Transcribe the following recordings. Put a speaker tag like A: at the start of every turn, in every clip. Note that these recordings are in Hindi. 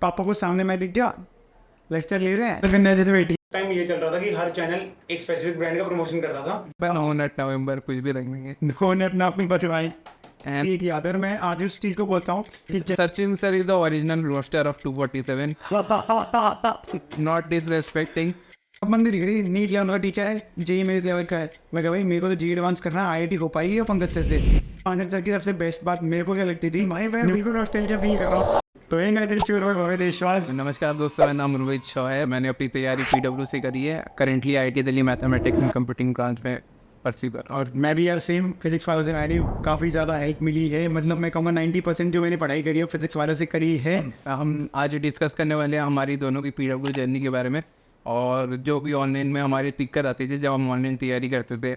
A: पापा को सामने मैं दिख गया, लेक्चर ले रहे हैं, तो फिर जैसे बैठी टाइम ये चल रहा था कि हर चैनल एक स्पेसिफिक ब्रांड का प्रमोशन कर रहा था।
B: नवंबर नवंबर कुछ भी रख देंगे।
A: उन्होंने अपना अपनी बचवाई
B: And
A: एक याद है, मैं आज उस चीज को बोलता हूँ कि
B: Sachin sir is the original roster of 247. Not disrespecting.
A: मंदिर दिख रही नीट लेवल का टीचर है, जेई मेरे लेवल का है। मैं कहा भाई मेरे को तो जी एडवांस करना है, आईआईटी हो पाएगी या पंकज सर से। पंकज सर की सबसे बेस्ट बात मेरे को क्या लगती थी, भाई मैं बिल्कुल नॉस्टैल्जिया फील कर रहा हूँ। तो ये गाइस चूर देशवास।
B: नमस्कार दोस्तों, मेरा नाम रोहित शॉ है। मैंने अपनी तैयारी PW से करी है। Currently IIT Delhi mathematics and computing branch में परस्यू कर।
A: और मैं भी यार सेम फिजिक्स वालों से मैंने काफ़ी ज़्यादा हेल्प मिली है। मतलब मैं कहूँगा 90% जो मैंने पढ़ाई करी है फिजिक्स वालों से करी है।
B: हम आज डिस्कस करने वाले हैं हमारी दोनों की PW जर्नी के बारे में, और जो भी ऑनलाइन में हमारी दिक्कत आती थी जब हम ऑनलाइन तैयारी करते थे,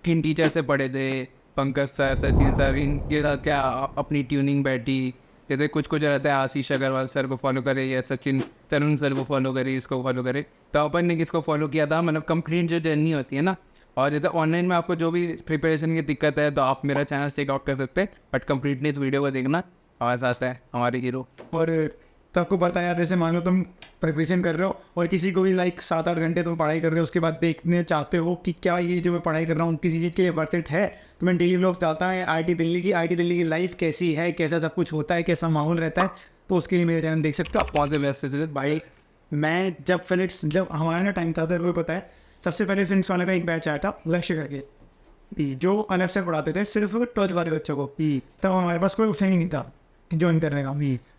B: किन टीचर से पढ़े थे, पंकज सर, सचिन सर, इनके साथ क्या अपनी ट्यूनिंग बैठी। जैसे कुछ रहता है आशीष अग्रवाल सर को फॉलो करे या सचिन तरुण सर को फॉलो करे, इसको फॉलो करे, तो अपन ने किसको फॉलो किया था। मतलब कंप्लीट जो जर्नी होती है ना। और जैसे ऑनलाइन में आपको जो भी प्रिपरेशन की दिक्कत है तो आप मेरा चैनल चेकआउट कर सकते हैं, बट कम्प्लीटली इस वीडियो को देखना। हमारे साथ है हमारे हीरो।
A: और सबको पता है, जैसे मान लो तुम प्रिपरेशन कर रहे हो और किसी को भी लाइक 7-8 घंटे तुम पढ़ाई कर रहे हो, उसके बाद देखने चाहते हो कि क्या ये जो मैं पढ़ाई कर रहा हूँ किसी चीज़ के लिए वर्थ इट है, तो मैं डेली व्लॉग डालता है IIT दिल्ली की लाइफ कैसी है, कैसा सब कुछ होता है, कैसा माहौल रहता है, तो उसके लिए मेरे चैनल देख सकते हो।
B: कौन से बेस्ट से भाई?
A: मैं जब हमारा ना टाइम था तो वो पता है, सबसे पहले फिजिक्स वाले का एक बैच आया था लक्ष्य करके, जो अलग से पढ़ाते थे सिर्फ 12th वाले बच्चों को। तब हमारे पास कोई ऑप्शन ही नहीं था ज्वाइन करने का।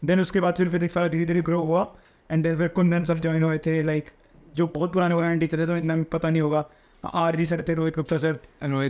A: देन उसके बाद फिर फिजिक्स वाला धीरे धीरे ग्रो हुआ, एंड देन फिर कुंदन सर ज्वाइन हुए थे, लाइक जो बहुत पुराने टीचर थे, तो इतना पता नहीं होगा। RG सर थे, रोहित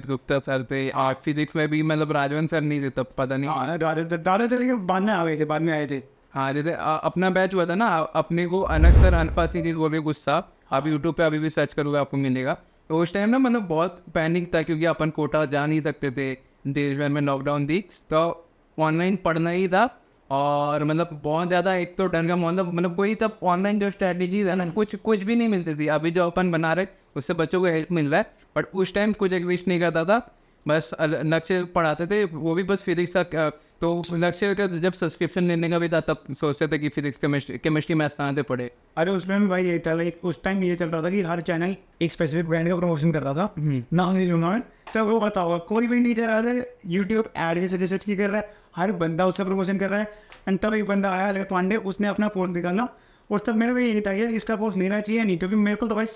A: गुप्ता सर
B: थे। और फिजिक्स में भी मतलब राजवंत सर नहीं थे तब, पता नहीं।
A: दादा सर के बाद में आ गए थे, बाद में आए थे।
B: हाँ, जैसे अपना बैच हुआ था ना, अपने को अनक सर, अनफा सीरीज, वो भी कुछ था। आप यूट्यूब पे अभी भी सर्च करोगे आपको मिलेगा। तो उस टाइम ना मतलब बहुत पैनिक था, क्योंकि अपन कोटा जा नहीं सकते थे, देश भर में लॉकडाउन थी, तो ऑनलाइन पढ़ना ही था। और मतलब बहुत ज़्यादा एक तो डर का मतलब कोई तब ऑनलाइन जो स्ट्रैटेजीज है ना, कुछ भी नहीं मिलती थी। अभी जो अपन बना रहे उससे बच्चों को हेल्प मिल रहा है, बट उस टाइम कुछ एग्जिस्ट नहीं करता था। बस लक्ष्य पढ़ाते थे, वो भी बस फिजिक्स का। तो लक्ष्य का जब सब्सक्रिप्शन लेने का भी था तब सोचते थे कि फिजिक्स केमिस्ट्री मैथ्स कहाँ से पढ़े।
A: अरे उसमें भी भाई ये था, लाइक उस टाइम ये चल रहा था कि हर चैनल एक स्पेसिफिक ब्रांड का प्रमोशन कर रहा था। नाम नहीं लूंगा मैं, सबको पता होगा। कोई भी टीचर आ रहा है यूट्यूब एड से रिसर्च की कर रहा है, हर बंदा उसका प्रमोशन कर रहा है। एंड तब एक बंदा आया अलग पांडे, उसने अपना कोर्स निकाला, और तब मेरे को ये नहीं था कि इसका कोर्स लेना चाहिए नहीं, क्योंकि मेरे को तो भाई,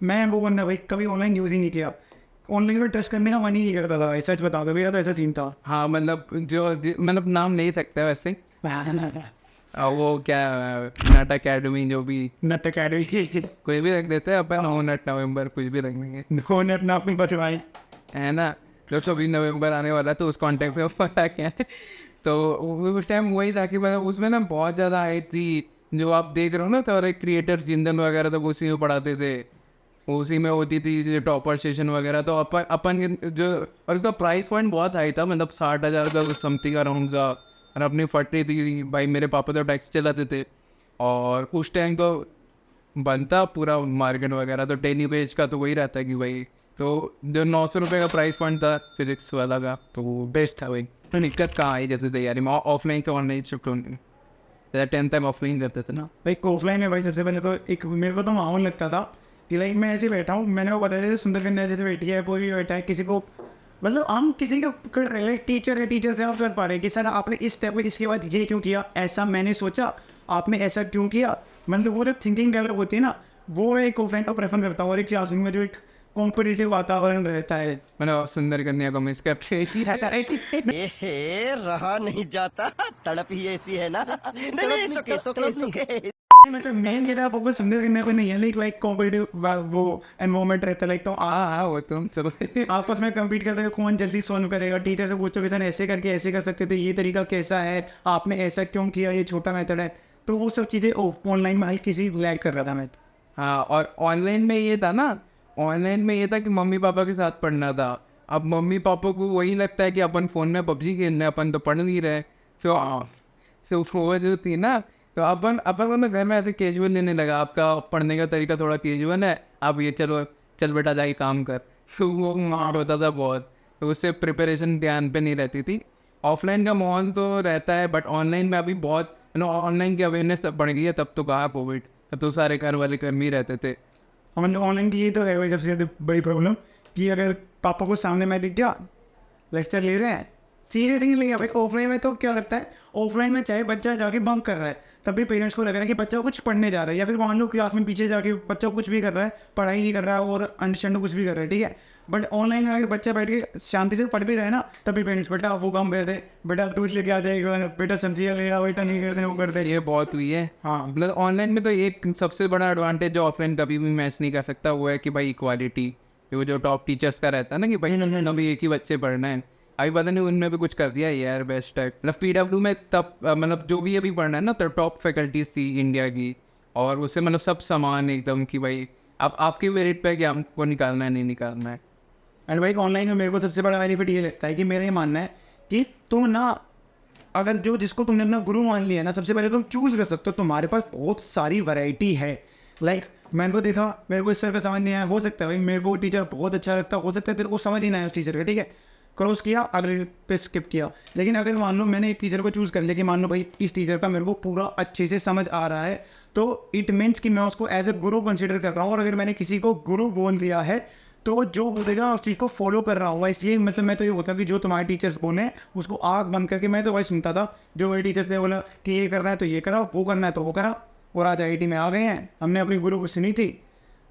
A: मैं वो बंदा भाई कभी ऑनलाइन यूज़ ही नहीं किया, ऑनलाइन में ट्रस्ट करने का मन ही नहीं करता था भाई, सच बता दो, मेरा तो ऐसा सीन था।
B: हाँ, मतलब मतलब नाम नहीं सकता वैसे। वो क्या, नट अकेडमी, जो भी
A: नट अकेडमी
B: कोई भी रख देते हैं अपन, नट नवंबर कुछ भी रख देंगे।
A: उन्होंने अपना अपनी बचवाई
B: है ना। जब 24 नवंबर आने वाला है तो उस कॉन्टेक्ट में पता क्या है। तो उस टाइम वही था कि मतलब उसमें ना बहुत ज़्यादा हाइप थी। जो आप देख रहे हो ना, तो और एक क्रिएटर जिंदन वगैरह तो उसी में पढ़ाते थे, उसी में होती थी जो टॉपर सेशन वगैरह। तो अपन के जो, और उसका प्राइस पॉइंट बहुत हाई था, मतलब 60,000 का समथिंग अराउंड था। और अपनी फटरी थी भाई, मेरे पापा तो टैक्सी चलाते थे, और उस टाइम तो बनता पूरा मार्केट वगैरह, तो डेली वेज का तो वही रहता है कि भाई, तो जो 900 रुपये का प्राइस पॉइंट था फिजिक्स वाला का, तो वो बेस्ट था भाई। तो दिक्कत कहाँ आई जैसे तैयारी में, ऑफलाइन से ऑनलाइन शिफ्ट होने, जैसे 10th टाइम ऑफलाइन करते थे ना
A: भाई। ऑफलाइन में भाई सबसे पहले तो एक मेरे को तो माहौल लगता था कि लाइक मैं ऐसे बैठा हूँ, मैंने वो बताया जैसे सुंदर कन्या जैसे बैठी है, कोई भी बैठा है, किसी को मतलब हम किसी को कर रहे हैं, टीचर है, टीचर से आप कर पा रहे हैं कि सर आपने इस स्टेप में इसके बाद ये क्यों किया, ऐसा मैंने सोचा, आपने ऐसा क्यों किया। मतलब वो जो थिंकिंग डेवलप होती है ना, वो मैं एक ऑफलाइन को प्रेफर करता हूँ। और एक क्लासरूम में जो एक कॉम्पिटिटिव वातावरण रहता है,
B: मैंने सुंदर कन्या को मिस करते
C: रहा नहीं जाता, तड़प ही ऐसी है ना। नहीं, सुके।
A: मतलब मेन मेरा फोकस सुंदर कन्या पे नहीं है, लाइक कॉम्पिटिटिव वो एनवायरमेंट रहता है, लाइक तो
B: हाँ, वो तुम सब
A: आपस में कम्पीट करते हैं कौन जल्दी सॉल्व करेगा। टीचर से पूछो कि सर ऐसे करके ऐसे कर सकते थे, ये तरीका कैसा है, आपने ऐसा क्यों किया, ये छोटा मेथड है। तो वो सब चीज़ें ऑनलाइन में हल्की सी लैग कर रहा था मैं।
B: हाँ, और ऑनलाइन में ये था ना, ऑनलाइन में ये था कि मम्मी पापा के साथ पढ़ना था। अब मम्मी पापा को वही लगता है कि अपन फ़ोन में PUBG खेल रहे हैं, अपन तो पढ़ नहीं रहे। तो वो जो थी ना, तो अपन को ना घर में ऐसे कैजुअल लेने लगा, आपका पढ़ने का तरीका थोड़ा कैजुअल है, आप ये चल बेटा जाके काम कर। तो वो मार होता था बहुत, तो उससे प्रिपरेशन ध्यान पे नहीं रहती थी। ऑफलाइन का माहौल तो रहता है, बट ऑनलाइन में अभी बहुत नो ऑनलाइन की अवेयरनेस तब बढ़ गई है, तब तो कहाँ कोविड, तब तो सारे घर वाले घर में ही रहते थे।
A: हम ऑनलाइन की ये तो है भाई सबसे ज़्यादा बड़ी प्रॉब्लम कि अगर पापा को सामने मैं दिख गया लेक्चर ले रहे हैं, सीरियस नहीं लेंगे भाई। ऑफलाइन में तो क्या लगता है, ऑफलाइन में चाहे बच्चा जाके बंक कर रहा है तब भी पेरेंट्स को लग रहा है कि बच्चा कुछ पढ़ने जा रहा है, या फिर मान लो क्लास में पीछे जाके बच्चा कुछ भी कर रहा है, पढ़ाई नहीं कर रहा है और अंडरस्टैंड कुछ भी कर रहा है, ठीक है। बट ऑनलाइन में अगर बच्चा बैठ के शांति से पढ़ भी रहे ना, तभी पेरेंट्स बेटा वो काम कर दे, बेटा दूध लेके आ जाएगा, बेटा सब्जियाँ ले आओ, बेटा नहीं करते वो कर दे।
B: ये बहुत हुई है।
A: हाँ
B: मतलब ऑनलाइन में तो एक सबसे बड़ा एडवांटेज जो ऑफलाइन कभी भी मैच नहीं कर सकता वो है कि भाई इक्वालिटी, वो जो टॉप टीचर्स का रहता है ना कि भाई अभी एक ही बच्चे पढ़ना है, अभी पता नहीं उनमें भी कुछ कर दिया है यार बेस्ट टाइप। मतलब PW में तब मतलब जो भी अभी पढ़ना है ना तो टॉप फैकल्टीज थी इंडिया की, और उससे मतलब सब समान एकदम कि भाई अब आपके मेरिट पे कि हमको निकालना है नहीं निकालना है।
A: एंड भाई ऑनलाइन में मेरे को सबसे बड़ा बेनिफिट ये लगता है कि मेरा ये मानना है कि तुम ना अगर जो जिसको तुमने अपना गुरु मान लिया ना, सबसे पहले तुम चूज़ कर सकते हो, तुम्हारे पास बहुत सारी वैरायटी है। लाइक मैंने को देखा, मेरे को इस सर का समझ नहीं आया, हो सकता है भाई मेरे को टीचर बहुत अच्छा लगता है, हो सकता है तेरे को समझ ही नहीं आया उस टीचर का, ठीक है, क्रॉस किया अगले पे स्किप किया। लेकिन अगर मान लो मैंने एक टीचर को चूज़ कर लिया कि मान लो भाई इस टीचर का मेरे को पूरा अच्छे से समझ आ रहा है, तो इट मीन्स कि मैं उसको एज ए गुरु कंसिडर कर रहा हूँ। और अगर मैंने किसी को गुरु बोल दिया है तो जो बोलेगा उस चीज़ को फॉलो कर रहा हूँ। इसलिए मतलब मैं तो ये होता है कि जो तुम्हारे टीचर्स बोले उसको आँख बंद करके मैं तो वही सुनता था। जो मेरे टीचर्स ने बोला कि ये करना है तो ये करा, वो करना है तो वो करा, और आज IIT में आ गए हैं। हमने अपनी गुरु को सुनी थी,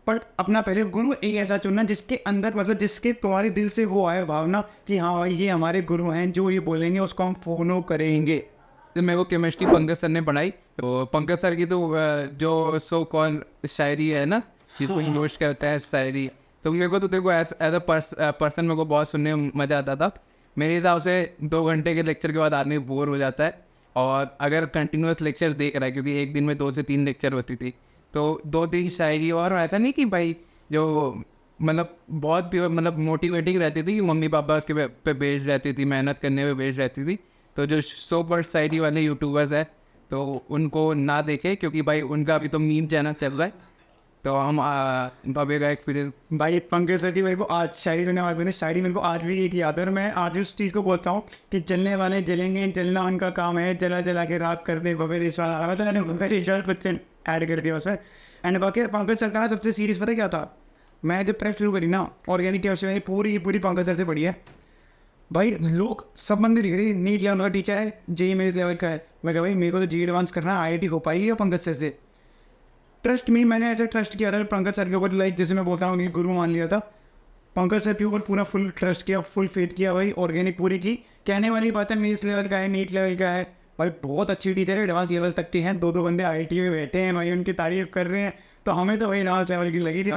A: पर अपना पहले गुरु एक ऐसा चुनना जिसके अंदर मतलब जिसके तुम्हारे दिल से वो आए भावना कि हाँ भाई ये हमारे गुरु हैं, जो ये बोलेंगे उसको हम फॉलो करेंगे।
B: तो मेरे को केमिस्ट्री पंकज सर ने पढ़ाई, तो पंकज सर की तो जो सो कॉल शायरी है ना जिसको इन्वेस्ट करता है शायरी, तो मेरे को तो देखो एज अ पर्सन मेरे को बहुत सुनने में मज़ा आता था। मेरे हिसाब से 2 घंटे के लेक्चर के बाद आदमी बोर हो जाता है, और अगर कंटिन्यूस लेक्चर देख रहा है, क्योंकि एक दिन में 2 से 3 लेक्चर होती थी, तो 2-3 शायरी, और ऐसा नहीं कि भाई जो मतलब बहुत प्योर मतलब मोटिवेटिंग रहती थी कि मम्मी पापा के पे बेस्ड रहती थी, मेहनत करने पे बेस्ड रहती थी। तो जो सो पर शायरी वाले यूट्यूबर्स हैं तो उनको ना देखें, क्योंकि भाई उनका अभी तो मीम चैनल चल रहा है। तो हम भव्य का एक्सपीरियंस
A: भाई पंकज सर की मेरे को आज शायरी सुनने वाले मैंने शायरी मेरे को आज भी एक याद है, और मैं आज उस चीज़ को बोलता हूँ कि जलने वाले जलेंगे, जलना उनका काम है, जला जला के राख कर दे भव्य देश वाला। मतलब मैंने भव्य देश वाला कुछ ऐड कर दिया उसमें। एंड बाकी पंकज सर का सबसे सीरियस पता क्या था, मैं जब प्रेप शुरू करी ना ऑर्गेनिक केमिस्ट्री मैंने पूरी पंकज सर से पढ़ी है। भाई लोग सब बंदे दिख रही, नीट लेवल का टीचर है, JEE मेरे लेवल का है। मैं कहा भाई मेरे को तो JEE एडवांस करना है, IIT हो पाएगी या पंकज सर से। ट्रस्ट मी, मैंने ऐसे ट्रस्ट किया था पंकज सर के ऊपर, लाइक जैसे मैं बोलता हूँ कि गुरु मान लिया था। पंकज सर के ऊपर पूरा फुल ट्रस्ट किया, फुल फेथ किया भाई, ऑर्गेनिक पूरी की। कहने वाली बात है मेरे लेवल का है, नीट लेवल का है भाई, बहुत अच्छी टीचर है, एडवांस लेवल तक के हैं। 2 बंदे IIT में बैठे हैं भाई, उनकी तारीफ कर रहे हैं, तो हमें तो भाई एडवांस लेवल की लगी थी।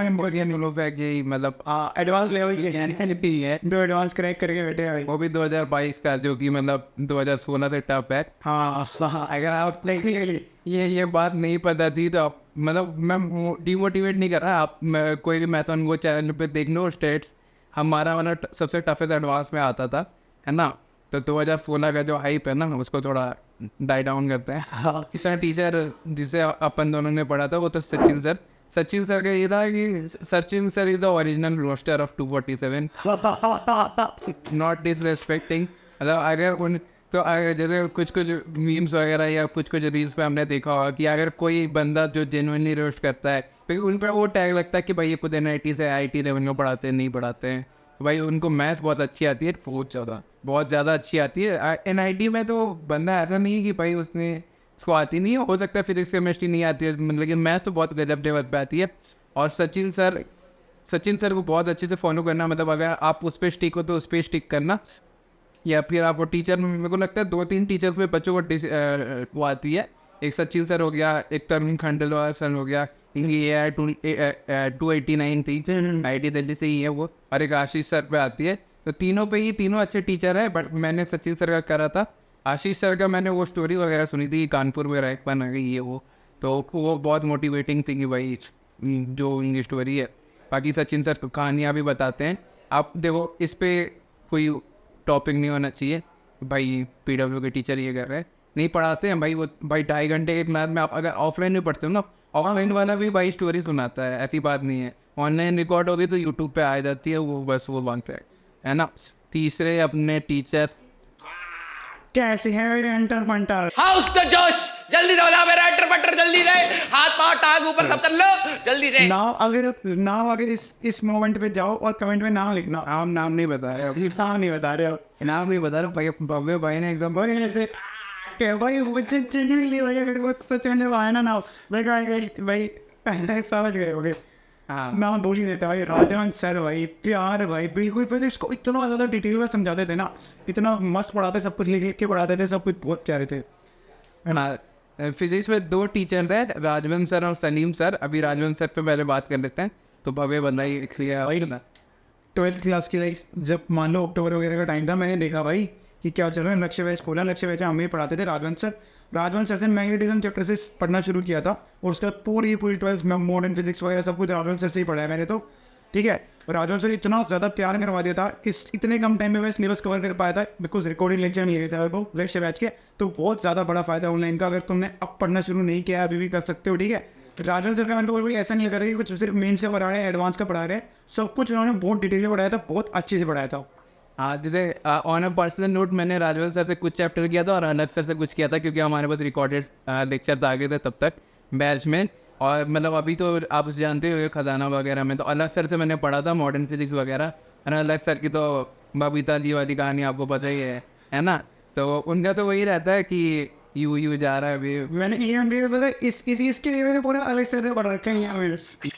B: मतलब
A: एडवांस लेवल की है, 2 एडवांस क्रैक करके बैठे हैं भाई।
B: वो भी 2022 का, जो कि मतलब 2016 से टफ है।
A: हाँ अगर आप टेक्निकली
B: ये बात नहीं पता थी तो आप मतलब मैं डिमोटिवेट नहीं कर रहा, आप कोई भी मैथन को चैनल पे देख लो स्टेट्स, हमारा वाला सबसे टफेस्ट एडवांस में आता था, है ना। तो 2016 का जो हाइप है ना उसको थोड़ा डाई डाउन करते हैं। तीसरा टीचर जिसे अपन दोनों ने पढ़ा था वो तो सचिन सर। सचिन सर का ये था कि Sachin sir is the original roster of 247, not disrespecting. मतलब अगर उन तो अगर जैसे कुछ मीम्स वगैरह या कुछ रील्स पे हमने देखा होगा कि अगर कोई बंदा जो जेन्युइनली रोस्ट करता है, क्योंकि उन पर वो टैग लगता है कि भाई ये खुद NIT से IIT लेवल में पढ़ाते हैं, नहीं पढ़ाते हैं। तो भाई उनको मैथ्स बहुत अच्छी आती है, बहुत ज़्यादा अच्छी आती है। NIT में तो बंदा ऐसा नहीं है कि भाई उसको आती नहीं है, हो सकता है फिजिक्स केमिस्ट्री नहीं आती है, लेकिन मैथ्स तो बहुत गजब लेवल पे आती है। और सचिन सर को बहुत अच्छे से फॉलो करना, मतलब अगर आप उस पर स्टिक हो तो उस पर स्टिक करना, या फिर आपको टीचर, मेरे को लगता है 2-3 टीचर्स में बच्चों को वो आती है। एक सचिन सर हो गया, एक तरुण खंडेलवाल सर हो गया, इनकी AR 289 थी, IIT दिल्ली से ही है वो, और एक आशीष सर पे आती है। तो तीनों अच्छे टीचर हैं, बट मैंने सचिन सर का करा था। आशीष सर का मैंने वो स्टोरी वगैरह सुनी थी, कानपुर में रैंक बन गई ये वो, तो वो बहुत मोटिवेटिंग थी कि भाई जो इनकी स्टोरी है। बाकी सचिन सर तो कहानियाँ भी बताते हैं। आप देखो इस पर कोई टॉपिक नहीं होना चाहिए भाई PW के टीचर ये कर रहे हैं, नहीं पढ़ाते हैं भाई। वो भाई 2.5 घंटे के क्लास में आप अगर ऑफलाइन में पढ़ते हो ना, ऑफलाइन वाला भी भाई स्टोरी सुनाता है, ऐसी बात नहीं है। ऑनलाइन रिकॉर्ड होगी तो यूट्यूब पे आ जाती है, वो बस वो बात है ना। तीसरे अपने टीचर
A: कैसे है मेरे एंटर पंटर?
D: हाउस द जोश, जल्दी दौड़ा मेरा एंटर पटर, जल्दी से हाथ पाँव टांग ऊपर सब कर लो जल्दी से।
A: नाम अगर इस मोमेंट पे जाओ और कमेंट में नाम लिखना।
B: आप नाम नहीं बता रहे अभी,
A: नाम नहीं बता रहे हो
B: नाम नहीं बता रहे भाई, भव्य भाई ने एकदम
A: भाई ऐसे क्या भाई मुझे जेन्युइनली भाई मेरे को सच में जब आया ना नाम भाई समझ गए होगे।
B: हाँ
A: नाम बोल ही देता भाई, राजवन सर भाई, प्यार भाई बिल्कुल। फिर इसको इतना ज़्यादा डिटेल में समझाते थे ना, इतना मस्त पढ़ाते, सब कुछ लिख लिख के पढ़ाते थे, सब कुछ बहुत प्यारे थे।
B: फिजिक्स में 2 टीचर थे, राजवन सर और सलीम सर। अभी राजवन सर पे पहले बात कर लेते हैं। तो भव्य बंदा ही लिया
A: भाई 12th क्लास की लाइक जब मान लो अक्टूबर वगैरह का टाइम था, मैंने देखा भाई कि क्या चल रहा है। लक्ष्य वैज खोला, लक्ष्य वैज हमें पढ़ाते थे राजवन सर से मैग्नेटिज्म चैप्टर से पढ़ना शुरू किया था, और उसके बाद पूरी 12th में मॉडर्न फिजिक्स वगैरह सब कुछ राजवन सर से ही पढ़ा है मैंने तो, ठीक है। और राजवन सर इतना ज़्यादा प्यार करवा दिया था, इतने कम टाइम में मैं सिलेबस कवर कर पाया था, बिकॉज रिकॉर्डिंग लेक्चर नहीं था वो लक्ष्य बैच के। तो बहुत ज़्यादा बड़ा फायदा ऑनलाइन का, अगर तुमने अब पढ़ना शुरू नहीं किया अभी भी कर सकते हो, ठीक है। राजवन सर का मैंने कोई ऐसा नहीं लगा था कि कुछ सिर्फ मेन्स का पढ़ा रहे हैं, एडवांस का पढ़ा रहे हैं, सब कुछ उन्होंने बहुत डिटेल में पढ़ाया था, बहुत अच्छे से पढ़ाया था।
B: हाँ जैसे ऑन अ पर्सनल नोट मैंने राजवन सर से कुछ चैप्टर किया था और अलग सर से कुछ किया था, क्योंकि हमारे पास रिकॉर्डेड लेक्चर आ गए थे तब तक बैच में। और मतलब अभी तो आप जानते हो खजाना वगैरह में, तो अलग सर से मैंने पढ़ा था मॉडर्न फिजिक्स वगैरह। और अलग सर की तो बबीता जी वाली कहानी आपको पता ही है ना। तो उनका तो वही रहता है कि यू जा रहा है अभी।
A: मैंने ये पता इसके लिए मैंने पूरा अलग से पढ़ रखा है यहाँ पे।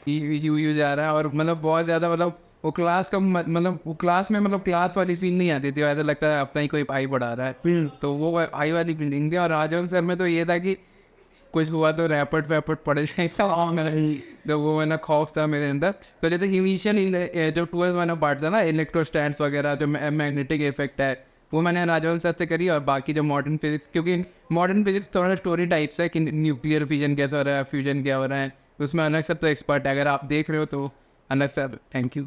B: यू जा रहा है, और मतलब बहुत ज़्यादा मतलब वो क्लास का मतलब वो क्लास में मतलब क्लास वाली फील नहीं आती थी, ऐसा लगता है अपना ही कोई भाई पढ़ा रहा है। तो वो भाई वाली फीलिंग थी। और राजवन सर में तो ये था कि कुछ हुआ तो रैपट पढ़ जाएगा, तो वो मैंने खौफ था मेरे अंदर। तो जैसे इनिशियल जो 12th वाला पार्ट था ना, इलेक्ट्रोस्टैट्स वगैरह जो मैग्नेटिक इफेक्ट है, वो मैंने राजवन सर से करी। और बाकी जो मॉडर्न फिजिक्स, क्योंकि मॉडर्न फिजिक्स थोड़ा स्टोरी टाइप्स है कि न्यूक्लियर फिजन कैसा हो रहा है, फ्यूजन क्या हो रहा है, उसमें अलग सर तो एक्सपर्ट है। अगर आप देख रहे हो तो अलग सर थैंक यू।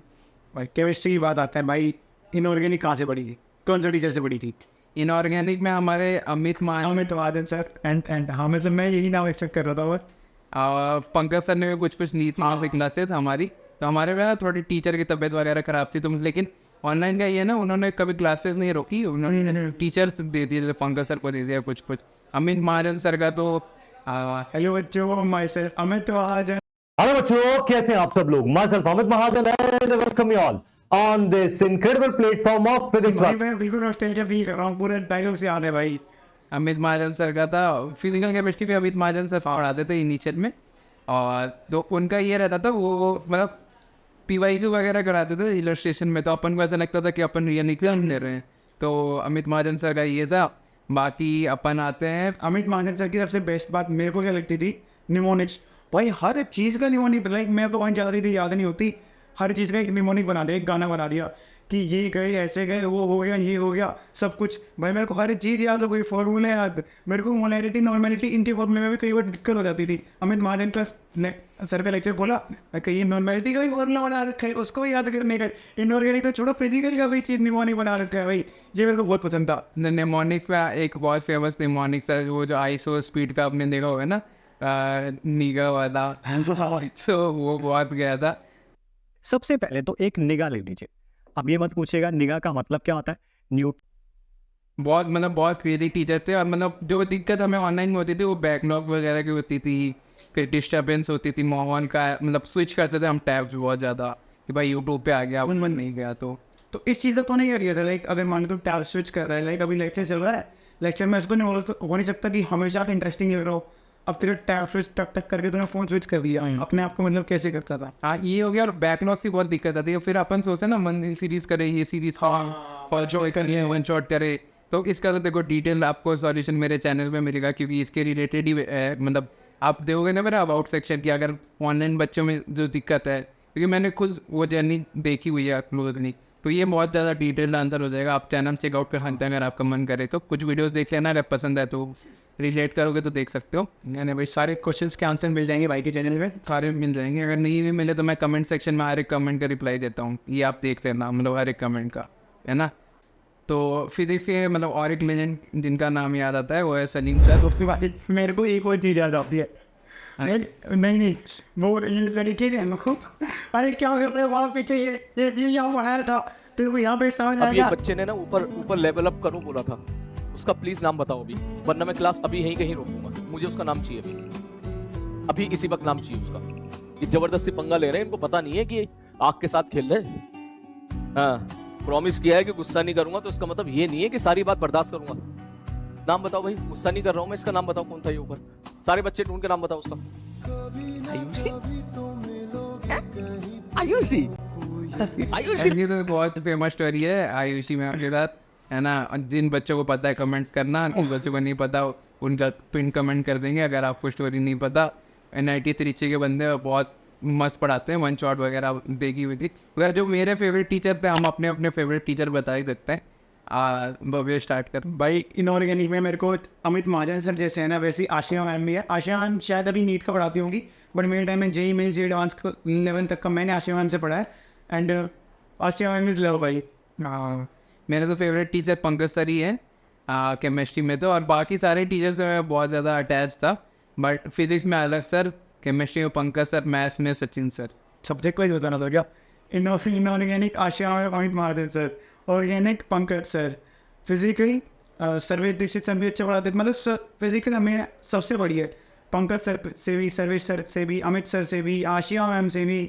A: भाई केमिस्ट्री की बात आता है भाई, इनऑर्गेनिक कहाँ से पढ़ी थी, कौन सा टीचर से पढ़ी थी?
B: इनऑर्गेनिक में हमारे अमित
A: महाजन सर एंड हाँ, मतलब मैं यही नाम एक्सपेक्ट कर रहा था। और
B: पंकज सर ने भी कुछ ली थी क्लासेस हमारी। तो हमारे में ना थोड़ी टीचर की तबीयत वगैरह ख़राब थी, तो लेकिन ऑनलाइन का ये ना, उन्होंने कभी क्लासेस नहीं रोकी, उन्होंने टीचर्स दे दिए, जैसे पंकज सर को दे दिया कुछ। अमित महाजन सर का तो
A: हेलो बच्चों, my self Amit Mahajan.
E: Hello बच्चों, कैसे हैं आप सब लोग? My self Amit Mahajan and welcome you all on this incredible platform of physics.
A: भाई मैं बिल्कुल नॉस्टैल्जिया फील कर रहा हूँ, पूरे डायलॉग से याद है भाई।
B: अमित महाजन सर का था फिजिकल केमिस्ट्री पे, अमित महाजन सर पढ़ाते थे इनिशियल में। और तो उनका ये रहता था, वो मतलब PYQ वगैरह कराते थे इलस्ट्रेशन में, तो अपन को ऐसा लगता था कि अपन रियल एग्जाम दे रहे हैं। तो अमित महाजन सर का ये था। बाकी अपन आते हैं
A: अमित महाजन सर की सबसे बेस्ट बात मेरे को क्या लगती थी, निमोनिक्स। भाई हर चीज़ का निमोनिक, लाइक मेरे को वहीं ज़्यादा थी याद नहीं होती, हर चीज़ का एक निमोनिक बना दिया, एक गाना बना दिया कि ये गए ऐसे गए, वो हो गया, ये हो गया, सब कुछ। भाई मेरे को हर चीज़ याद हो गई, फॉर्मूले याद। मेरे को मोलैरिटी नॉर्मेलिटी इनके फॉर्मूले में भी कई बार दिक्कत हो जाती थी। अमित महाजन का सर का लेक्चर बोला कि ये नॉर्मेलिटी का भी फॉर्मूला बना रखा है, उसको भी याद करने का। इनऑर्गेनिक तो छोड़ो, फिजिकल का भी चीज़ निमोनिक बना रखा है भाई, ये मेरे को बहुत पसंद था।
B: निमोनिक्स में एक बहुत फेमस निमोनिक्स है, वो जो आइसो स्पीड का आपने देखा होगा ना, निगा वाला, तो वो बहुत गया था।
F: सबसे पहले तो एक निगाह ले लीजिए। अब ये मत पूछेगा निगाह का मतलब क्या होता है।
B: बहुत क्रेजी टीचर थे। और मतलब जो दिक्कत हमें ऑनलाइन में होती थी, वो बैकलॉग वगैरह की होती थी, फिर डिस्टर्बेंस होती थी माहौल का, मतलब स्विच करते थे हम टैब्स बहुत ज़्यादा कि भाई यूट्यूब पे आ गया, मन नहीं गया। तो
A: इस चीज़ का तो नहीं किया था, लाइक अगर मान लो तो टैब स्विच कर रहा है, लाइक अभी लेक्चर चल रहा है, लेक्चर में इसको नहीं हो नहीं सकता कि हमेशा इंटरेस्टिंग लग रहा हो। अब तेरे टैब स्विच टक टक करके तूने फोन स्विच कर दिया, अपने आप को मतलब कैसे करता था।
B: हाँ ये हो गया। और बैकलॉग की बहुत दिक्कत आती है। फिर अपन सोचते ना मन सीरीज करे, ये सीरीज फॉल शॉट करे, वन शॉट करे, तो इसका तो देखो डिटेल आपको सॉल्यूशन मेरे चैनल में मिलेगा, क्योंकि इसके रिलेटेड ही मतलब आप देखोगे ना मेरा अबाउट सेक्शन की, अगर ऑनलाइन बच्चों में जो दिक्कत है, क्योंकि मैंने खुद वो जर्नी देखी हुई है क्लोजली, तो ये बहुत ज़्यादा डिटेल्ड आंसर हो जाएगा। आप चैनल चेकआउट कर सकते हैं अगर आपका मन करे तो। कुछ वीडियोस देख लेना, अगर पसंद है तो रिलेट करोगे तो देख सकते हो।
A: यानी भाई सारे क्वेश्चंस के आंसर मिल जाएंगे भाई के चैनल में,
B: सारे मिल जाएंगे। अगर नहीं भी मिले तो मैं कमेंट सेक्शन में हर एक कमेंट का रिप्लाई देता हूँ, ये आप देख लेना, मतलब हर एक कमेंट का, है ना। तो फिजिक्स के मतलब और एक लेजेंड जिनका नाम याद आता है वो है सलीम सर।
A: तो भाई मेरे को एक और चीज़ याद आती है, नहीं वो लड़के ने मेरे को, अरे क्या कर रहे हैं वहाँ पीछे, ये यहाँ पढ़ाया था, तेरे को यहाँ पे समझ
G: अब ये
A: आएगा।
G: बच्चे ने ना ऊपर लेवल अप करो बोला था, उसका प्लीज नाम बताओ अभी, वरना मैं क्लास अभी यहीं कहीं रोकूंगा। मुझे उसका नाम चाहिए अभी इसी वक्त नाम चाहिए उसका। ये जबरदस्ती पंगा ले रहे हैं, इनको पता नहीं है कि आग के साथ खेल रहे हैं। हाँ, प्रॉमिस किया है कि गुस्सा नहीं करूंगा, तो इसका मतलब ये नहीं है कि सारी बात बर्दाश्त करूंगा। नाम बताओ भाई, गुस्सा नहीं कर रहा हूं मैं, इसका नाम बताओ कौन था ये ऊपर। सारे बच्चे ढूंढ के नाम बताओ उसका। आयुषी? आयुषी? आयुषी?
B: ये तो बहुत फेमस स्टोरी है आयुषी मैम के साथ, है ना। जिन बच्चों को पता है कमेंट्स करना, उन बच्चों को नहीं पता उनका पिन कमेंट कर देंगे। अगर आपको स्टोरी नहीं पता, NIT त्रिची के बंदे बहुत मस्त पढ़ाते हैं, वन शॉट वगैरह देखी हुई थी। अगर जो मेरे फेवरेट टीचर थे, हम अपने अपने फेवरेट टीचर बता ही सकते हैं। भव्य स्टार्ट कर।
A: भाई इनऑर्गेनिक में मेरे को अमित महाजन सर जैसे है ना, वैसे ही आशिया मैम भी है। आशिया मैम शायद अभी नीट का पढ़ाती होंगी, बट मेरे टाइम में JEE मेंस एडवांस लेवल तक का मैंने आशिया मैम से पढ़ा है। And Asia ma'am is love भाई।
B: हाँ, मेरे तो फेवरेट टीचर पंकज सर ही है केमिस्ट्री में तो, और बाकी सारे टीचर्स से मैं बहुत ज़्यादा अटैच था। बट फिजिक्स में अलग सर, केमिस्ट्री में पंकज सर, मैथ्स में सचिन सर।
A: सब्जेक्ट वाइज बताना था क्या? Inorganic Ashiya ma'am, Amit Mahajan sir, organic Pankaj sir, physical Sarvesh Dixit sir भी अच्छे पढ़ाते थे। मतलब फिजिकल हमें सबसे बढ़िया पंकज सर से भी, सर्वेश सर से भी, अमित सर से भी, आशिया मैम से भी।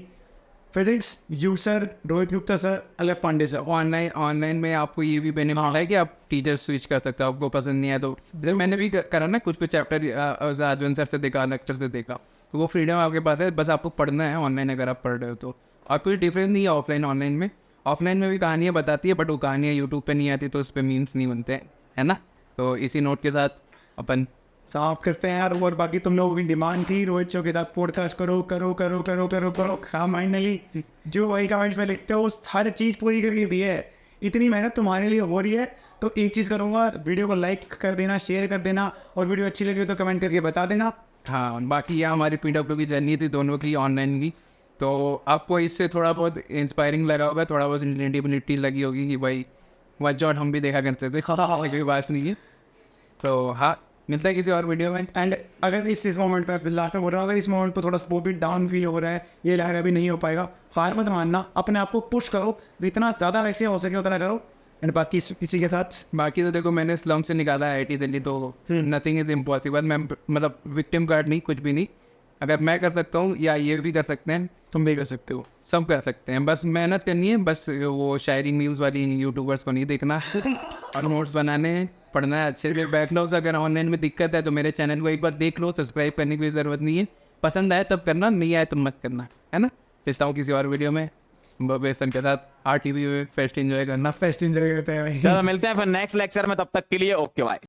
A: Physics you sir, Rohit Gupta sir, अलग पांडे सर।
B: ऑनलाइन में आपको ये भी बेनिफिट है कि आप टीचर स्विच कर सकते हो, आपको पसंद नहीं है तो। जैसे मैंने भी करा ना, कुछ चैप्टर राजवंत सर से देखा, लेक्चर से देखा, तो वो फ्रीडम आपके पास है, बस आपको पढ़ना है ऑनलाइन अगर आप पढ़ रहे हो तो। और कुछ डिफरेंस नहीं है ऑफलाइन ऑनलाइन में। ऑफलाइन में भी कहानियाँ बताती है, बट वो कहानियाँ यूट्यूब पे नहीं आती, तो उस पर मीम्स नहीं बनते हैं, है ना। तो इसी नोट के साथ अपन
A: साफ करते हैं यार। और बाकी तुम लोगों की डिमांड थी रोहित शो के साथ पॉडकास्ट करो करो करो करो करो करो। हाँ, फाइनली जो वही कमेंट्स में लिखते हो वो हर चीज़ पूरी करके दी है। इतनी मेहनत तुम्हारे लिए हो रही है, तो एक चीज़ करूँगा, वीडियो को लाइक कर देना, शेयर कर देना, और वीडियो अच्छी लगी तो कमेंट करके बता देना।
B: हाँ, बाकी यह हमारी PW की जर्नी थी दोनों की, ऑनलाइन की। तो आपको इससे थोड़ा बहुत इंस्पायरिंग लगा होगा, थोड़ा बहुत रिलेटिबिलिटी लगी होगी कि भाई वन शॉट हम भी देखा करते थे, कोई बात नहीं है। तो हाँ, मिलता है किसी और वीडियो में।
A: एंड अगर इस मोमेंट पे लास्ट में बोल रहा हूँ, अगर इस मोमेंट पे थोड़ा सपोर्ट भी डाउन फील हो रहा है, ये लग रहा है अभी नहीं हो पाएगा, हार मत मानना, अपने आप को पुश करो, जितना ज़्यादा वैसे हो सके उतना करो। एंड बाकी इसी के साथ
B: बाकी तो देखो, मैंने स्लम से निकाला है IIT दिल्ली, तो नथिंग इज इम्पॉसिबल। मैं मतलब विक्टिम कार्ड नहीं, कुछ भी नहीं। अगर मैं कर सकता हूँ, या ये भी कर सकते हैं, तुम भी कर सकते हो, सब कर सकते हैं। बस मेहनत करनी है, बस वो शायरी न्यूज़ वाली यूट्यूबर्स को नहीं देखना और नोट्स बनाने हैं, पढ़ना है अच्छे से। बैकलॉग्स अगर ऑनलाइन में दिक्कत है तो मेरे चैनल को एक बार देख लो, सब्सक्राइब करने की ज़रूरत नहीं है। पसंद आए तब करना, नहीं आए तो मत करना, है ना। मिलता हूँ किसी और वीडियो में बेसन के साथ। RTV फेस्ट एंजॉय करना,
A: फेस्ट एंजॉय करते हैं भाई।
H: चलो मिलते हैं फिर नेक्स्ट लेक्चर में, तब तक के लिए ओके बाय।